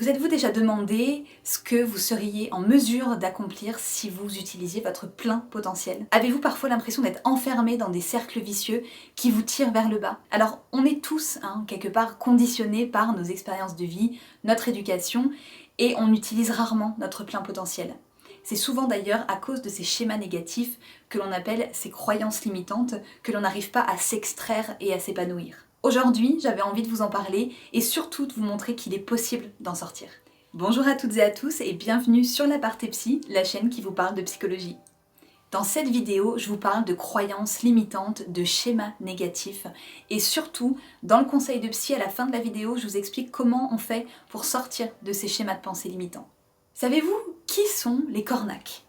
Vous êtes-vous déjà demandé ce que vous seriez en mesure d'accomplir si vous utilisiez votre plein potentiel? Avez-vous parfois l'impression d'être enfermé dans des cercles vicieux qui vous tirent vers le bas? Alors, on est tous, quelque part, conditionnés par nos expériences de vie, notre éducation, et on utilise rarement notre plein potentiel. C'est souvent d'ailleurs à cause de ces schémas négatifs que l'on appelle ces croyances limitantes que l'on n'arrive pas à s'extraire et à s'épanouir. Aujourd'hui, j'avais envie de vous en parler et surtout de vous montrer qu'il est possible d'en sortir. Bonjour à toutes et à tous et bienvenue sur l'Aparté Psy, la chaîne qui vous parle de psychologie. Dans cette vidéo, je vous parle de croyances limitantes, de schémas négatifs et surtout, dans le conseil de psy à la fin de la vidéo, je vous explique comment on fait pour sortir de ces schémas de pensée limitants. Savez-vous qui sont les cornacs ?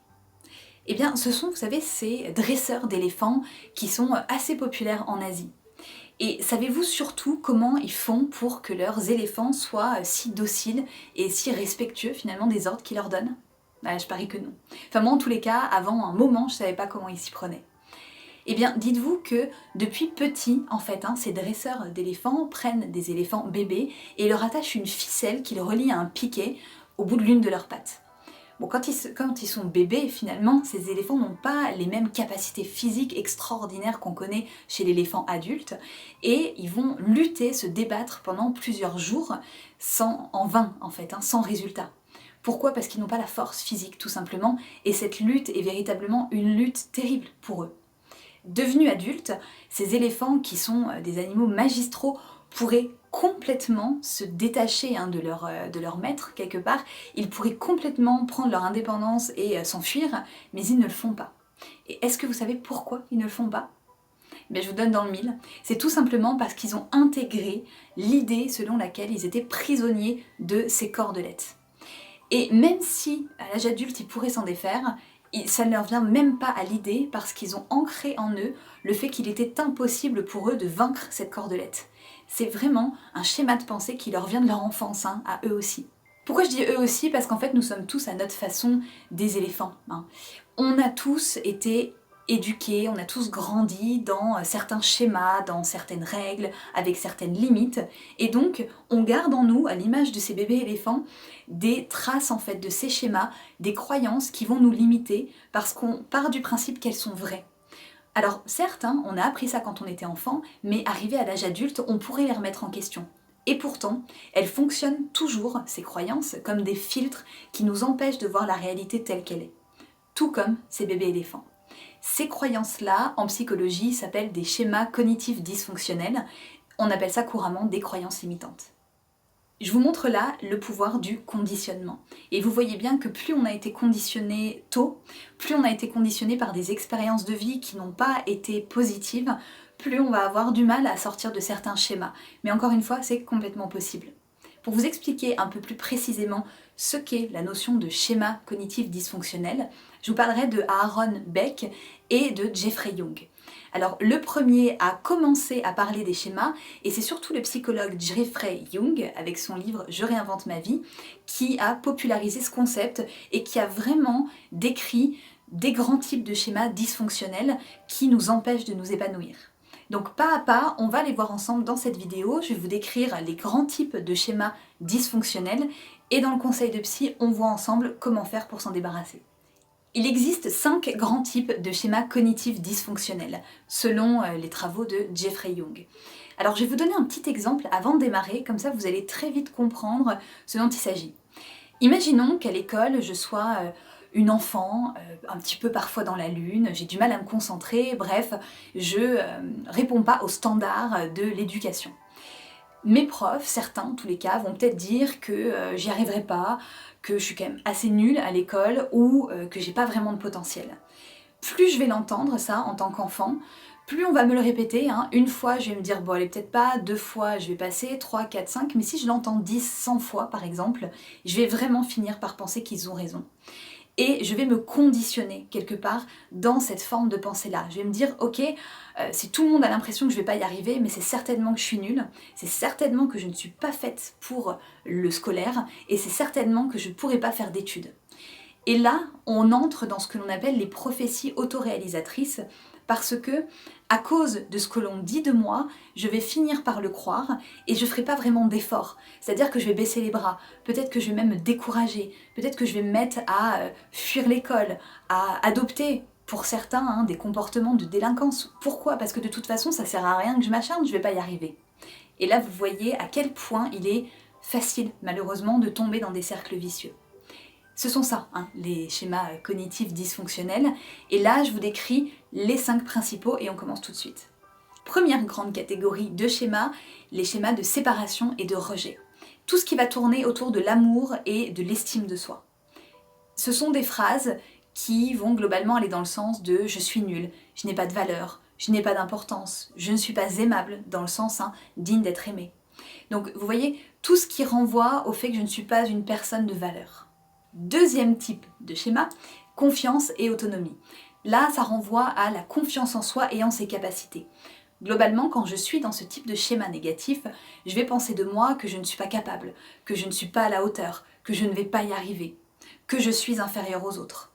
Eh bien, ce sont, vous savez, ces dresseurs d'éléphants qui sont assez populaires en Asie. Et savez-vous surtout comment ils font pour que leurs éléphants soient si dociles et si respectueux finalement des ordres qu'ils leur donnent? Je parie que non. Enfin moi en tous les cas, avant un moment, je savais pas comment ils s'y prenaient. Eh bien, dites-vous que depuis petit, en fait, ces dresseurs d'éléphants prennent des éléphants bébés et leur attachent une ficelle qu'ils relient à un piquet au bout de l'une de leurs pattes. Bon, quand ils sont bébés, finalement, ces éléphants n'ont pas les mêmes capacités physiques extraordinaires qu'on connaît chez l'éléphant adulte, et ils vont lutter, se débattre pendant plusieurs jours, en vain en fait, sans résultat. Pourquoi ? Parce qu'ils n'ont pas la force physique tout simplement, et cette lutte est véritablement une lutte terrible pour eux. Devenus adultes, ces éléphants qui sont des animaux magistraux pourraient complètement se détacher de leur maître quelque part, ils pourraient complètement prendre leur indépendance et s'enfuir, mais ils ne le font pas. Et est-ce que vous savez pourquoi ils ne le font pas ? Je vous donne dans le mille. C'est tout simplement parce qu'ils ont intégré l'idée selon laquelle ils étaient prisonniers de ces cordelettes. Et même si, à l'âge adulte, ils pourraient s'en défaire, ça ne leur vient même pas à l'idée parce qu'ils ont ancré en eux le fait qu'il était impossible pour eux de vaincre cette cordelette. C'est vraiment un schéma de pensée qui leur vient de leur enfance, à eux aussi. Pourquoi je dis eux aussi ? Parce qu'en fait nous sommes tous à notre façon des éléphants. On a tous été éduqués, on a tous grandi dans certains schémas, dans certaines règles, avec certaines limites, et donc on garde en nous, à l'image de ces bébés éléphants, des traces en fait de ces schémas, des croyances qui vont nous limiter parce qu'on part du principe qu'elles sont vraies. Alors certes, on a appris ça quand on était enfant, mais arrivé à l'âge adulte, on pourrait les remettre en question. Et pourtant, elles fonctionnent toujours, ces croyances, comme des filtres qui nous empêchent de voir la réalité telle qu'elle est. Tout comme ces bébés éléphants. Ces croyances-là, en psychologie, s'appellent des schémas cognitifs dysfonctionnels. On appelle ça couramment des croyances limitantes. Je vous montre là le pouvoir du conditionnement. Et vous voyez bien que plus on a été conditionné tôt, plus on a été conditionné par des expériences de vie qui n'ont pas été positives, plus on va avoir du mal à sortir de certains schémas. Mais encore une fois, c'est complètement possible. Pour vous expliquer un peu plus précisément ce qu'est la notion de schéma cognitif dysfonctionnel, je vous parlerai de Aaron Beck et de Jeffrey Young. Alors le premier a commencé à parler des schémas et c'est surtout le psychologue Jeffrey Young, avec son livre Je réinvente ma vie, qui a popularisé ce concept et qui a vraiment décrit des grands types de schémas dysfonctionnels qui nous empêchent de nous épanouir. Donc pas à pas, on va les voir ensemble dans cette vidéo. Je vais vous décrire les grands types de schémas dysfonctionnels et dans le conseil de psy, on voit ensemble comment faire pour s'en débarrasser. Il existe 5 grands types de schémas cognitifs dysfonctionnels, selon les travaux de Jeffrey Young. Alors je vais vous donner un petit exemple avant de démarrer, comme ça vous allez très vite comprendre ce dont il s'agit. Imaginons qu'à l'école, je sois une enfant, un petit peu parfois dans la lune, j'ai du mal à me concentrer, bref, je réponds pas aux standards de l'éducation. Mes profs, certains en tous les cas, vont peut-être dire que j'y arriverai pas, que je suis quand même assez nulle à l'école ou que j'ai pas vraiment de potentiel. Plus je vais l'entendre ça en tant qu'enfant, plus on va me le répéter, une fois je vais me dire bon allez peut-être pas, 2 fois je vais passer, 3, 4, 5, mais si je l'entends 10, 100 fois par exemple, je vais vraiment finir par penser qu'ils ont raison. Et je vais me conditionner quelque part dans cette forme de pensée-là. Je vais me dire, ok, si tout le monde a l'impression que je ne vais pas y arriver, mais c'est certainement que je suis nulle, c'est certainement que je ne suis pas faite pour le scolaire, et c'est certainement que je ne pourrai pas faire d'études. Et là, on entre dans ce que l'on appelle les prophéties autoréalisatrices, parce que, à cause de ce que l'on dit de moi, je vais finir par le croire et je ne ferai pas vraiment d'effort. C'est-à-dire que je vais baisser les bras, peut-être que je vais même me décourager, peut-être que je vais me mettre à fuir l'école, à adopter pour certains des comportements de délinquance. Pourquoi? Parce que de toute façon, ça sert à rien que je m'acharne, je vais pas y arriver. Et là, vous voyez à quel point il est facile, malheureusement, de tomber dans des cercles vicieux. Ce sont ça, les schémas cognitifs dysfonctionnels. Et là, je vous décris les 5 principaux et on commence tout de suite. Première grande catégorie de schémas, les schémas de séparation et de rejet. Tout ce qui va tourner autour de l'amour et de l'estime de soi. Ce sont des phrases qui vont globalement aller dans le sens de « je suis nul, je n'ai pas de valeur, je n'ai pas d'importance, je ne suis pas aimable » dans le sens digne d'être aimé. Donc vous voyez, tout ce qui renvoie au fait que je ne suis pas une personne de valeur. Deuxième type de schéma, confiance et autonomie. Là, ça renvoie à la confiance en soi et en ses capacités. Globalement, quand je suis dans ce type de schéma négatif, je vais penser de moi que je ne suis pas capable, que je ne suis pas à la hauteur, que je ne vais pas y arriver, que je suis inférieur aux autres.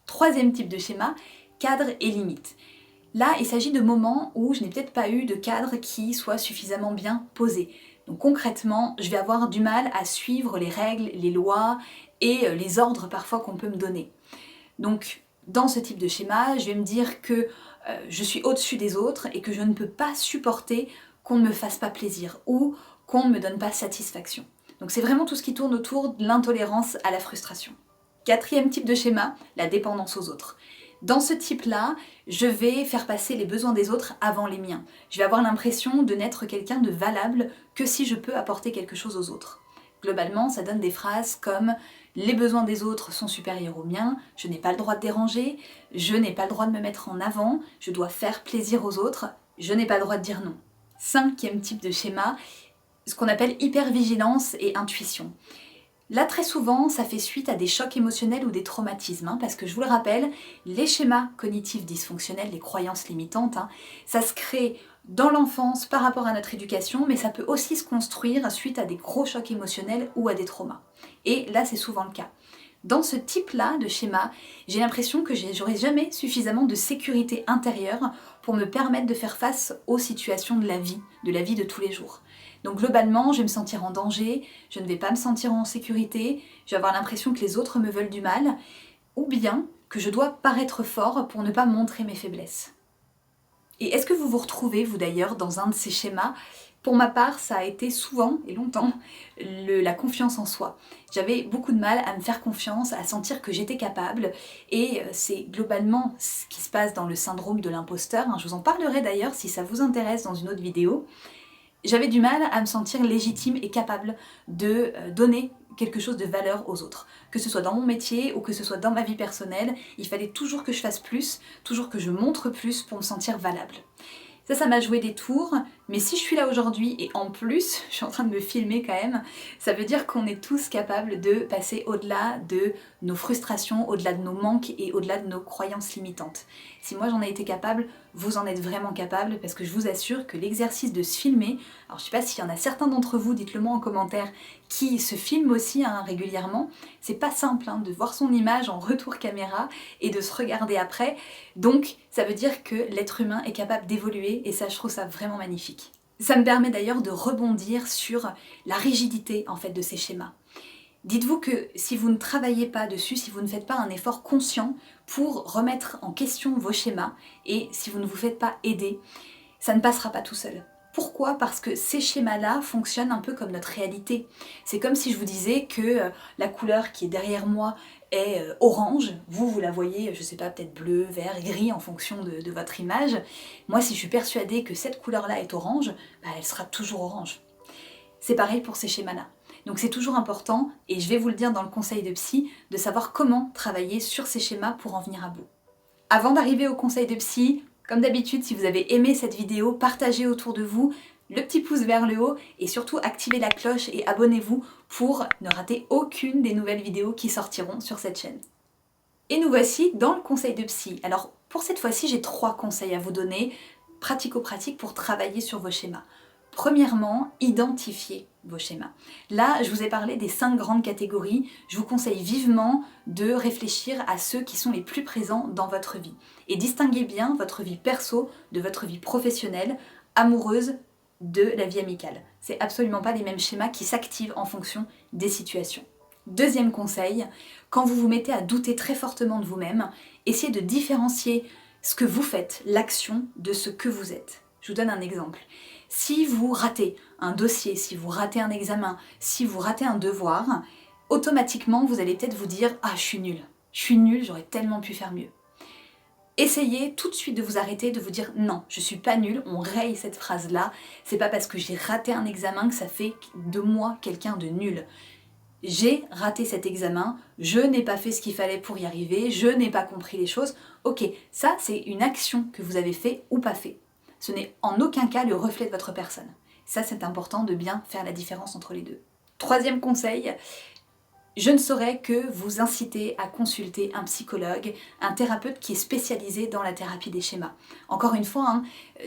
Troisième type de schéma, cadre et limite. Là, il s'agit de moments où je n'ai peut-être pas eu de cadre qui soit suffisamment bien posé. Donc concrètement, je vais avoir du mal à suivre les règles, les lois et les ordres parfois qu'on peut me donner. Donc dans ce type de schéma, je vais me dire que je suis au-dessus des autres et que je ne peux pas supporter qu'on ne me fasse pas plaisir ou qu'on ne me donne pas satisfaction. Donc c'est vraiment tout ce qui tourne autour de l'intolérance à la frustration. Quatrième type de schéma, la dépendance aux autres. Dans ce type-là, je vais faire passer les besoins des autres avant les miens. Je vais avoir l'impression de n'être quelqu'un de valable que si je peux apporter quelque chose aux autres. Globalement, ça donne des phrases comme « les besoins des autres sont supérieurs aux miens, je n'ai pas le droit de déranger, je n'ai pas le droit de me mettre en avant, je dois faire plaisir aux autres, je n'ai pas le droit de dire non ». Cinquième type de schéma, ce qu'on appelle hypervigilance et intuition. Là, très souvent, ça fait suite à des chocs émotionnels ou des traumatismes, parce que je vous le rappelle, les schémas cognitifs dysfonctionnels, les croyances limitantes, ça se crée dans l'enfance par rapport à notre éducation, mais ça peut aussi se construire suite à des gros chocs émotionnels ou à des traumas. Et là, c'est souvent le cas. Dans ce type-là de schéma, j'ai l'impression que j'aurai jamais suffisamment de sécurité intérieure pour me permettre de faire face aux situations de la vie de tous les jours. Donc globalement, je vais me sentir en danger, je ne vais pas me sentir en sécurité, je vais avoir l'impression que les autres me veulent du mal, ou bien que je dois paraître fort pour ne pas montrer mes faiblesses. Et est-ce que vous vous retrouvez, vous d'ailleurs, dans un de ces schémas? Pour ma part, ça a été souvent et longtemps la confiance en soi. J'avais beaucoup de mal à me faire confiance, à sentir que j'étais capable, et c'est globalement ce qui se passe dans le syndrome de l'imposteur. Je vous en parlerai d'ailleurs si ça vous intéresse dans une autre vidéo. J'avais du mal à me sentir légitime et capable de donner quelque chose de valeur aux autres. Que ce soit dans mon métier ou que ce soit dans ma vie personnelle, il fallait toujours que je fasse plus, toujours que je montre plus pour me sentir valable. Ça m'a joué des tours, mais si je suis là aujourd'hui et en plus, je suis en train de me filmer quand même, ça veut dire qu'on est tous capables de passer au-delà de nos frustrations, au-delà de nos manques et au-delà de nos croyances limitantes. Si moi j'en ai été capable, vous en êtes vraiment capable parce que je vous assure que l'exercice de se filmer, alors je sais pas s'il y en a certains d'entre vous, dites-le moi en commentaire, qui se filment aussi régulièrement, c'est pas simple de voir son image en retour caméra et de se regarder après, donc ça veut dire que l'être humain est capable d'évoluer et ça je trouve ça vraiment magnifique. Ça me permet d'ailleurs de rebondir sur la rigidité en fait de ces schémas. Dites-vous que si vous ne travaillez pas dessus, si vous ne faites pas un effort conscient pour remettre en question vos schémas et si vous ne vous faites pas aider, ça ne passera pas tout seul. Pourquoi? Parce que ces schémas-là fonctionnent un peu comme notre réalité. C'est comme si je vous disais que la couleur qui est derrière moi est orange, vous la voyez, je sais pas, peut-être bleu, vert, gris en fonction de votre image. Moi, si je suis persuadée que cette couleur-là est orange, elle sera toujours orange. C'est pareil pour ces schémas-là. Donc c'est toujours important, et je vais vous le dire dans le conseil de psy, de savoir comment travailler sur ces schémas pour en venir à bout. Avant d'arriver au conseil de psy, comme d'habitude, si vous avez aimé cette vidéo, partagez autour de vous, le petit pouce vers le haut et surtout activez la cloche et abonnez-vous pour ne rater aucune des nouvelles vidéos qui sortiront sur cette chaîne. Et nous voici dans le conseil de psy. Alors pour cette fois-ci, j'ai 3 conseils à vous donner, pratico-pratiques pour travailler sur vos schémas. Premièrement, identifiez vos schémas. Là, je vous ai parlé des 5 grandes catégories. Je vous conseille vivement de réfléchir à ceux qui sont les plus présents dans votre vie. Et distinguez bien votre vie perso de votre vie professionnelle, amoureuse, de la vie amicale. C'est absolument pas les mêmes schémas qui s'activent en fonction des situations. Deuxième conseil, quand vous vous mettez à douter très fortement de vous-même, essayez de différencier ce que vous faites, l'action, de ce que vous êtes. Je vous donne un exemple. Si vous ratez un dossier, si vous ratez un examen, si vous ratez un devoir, automatiquement vous allez peut-être vous dire « Ah, je suis nulle, j'aurais tellement pu faire mieux ». Essayez tout de suite de vous arrêter, de vous dire « Non, je suis pas nulle », on raye cette phrase-là, c'est pas parce que j'ai raté un examen que ça fait de moi quelqu'un de nul. J'ai raté cet examen, je n'ai pas fait ce qu'il fallait pour y arriver, je n'ai pas compris les choses. Ok, ça c'est une action que vous avez fait ou pas fait. Ce n'est en aucun cas le reflet de votre personne. Ça, c'est important de bien faire la différence entre les deux. Troisième conseil, je ne saurais que vous inciter à consulter un psychologue, un thérapeute qui est spécialisé dans la thérapie des schémas. Encore une fois,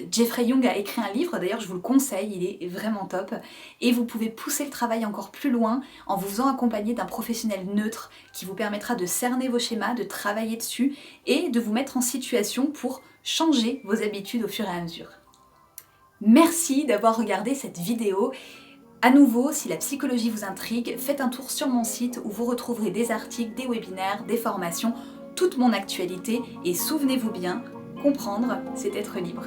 Jeffrey Young a écrit un livre, d'ailleurs je vous le conseille, il est vraiment top, et vous pouvez pousser le travail encore plus loin en vous faisant accompagner d'un professionnel neutre qui vous permettra de cerner vos schémas, de travailler dessus et de vous mettre en situation pour changer vos habitudes au fur et à mesure. Merci d'avoir regardé cette vidéo. À nouveau, si la psychologie vous intrigue, faites un tour sur mon site où vous retrouverez des articles, des webinaires, des formations, toute mon actualité et souvenez-vous bien, comprendre, c'est être libre.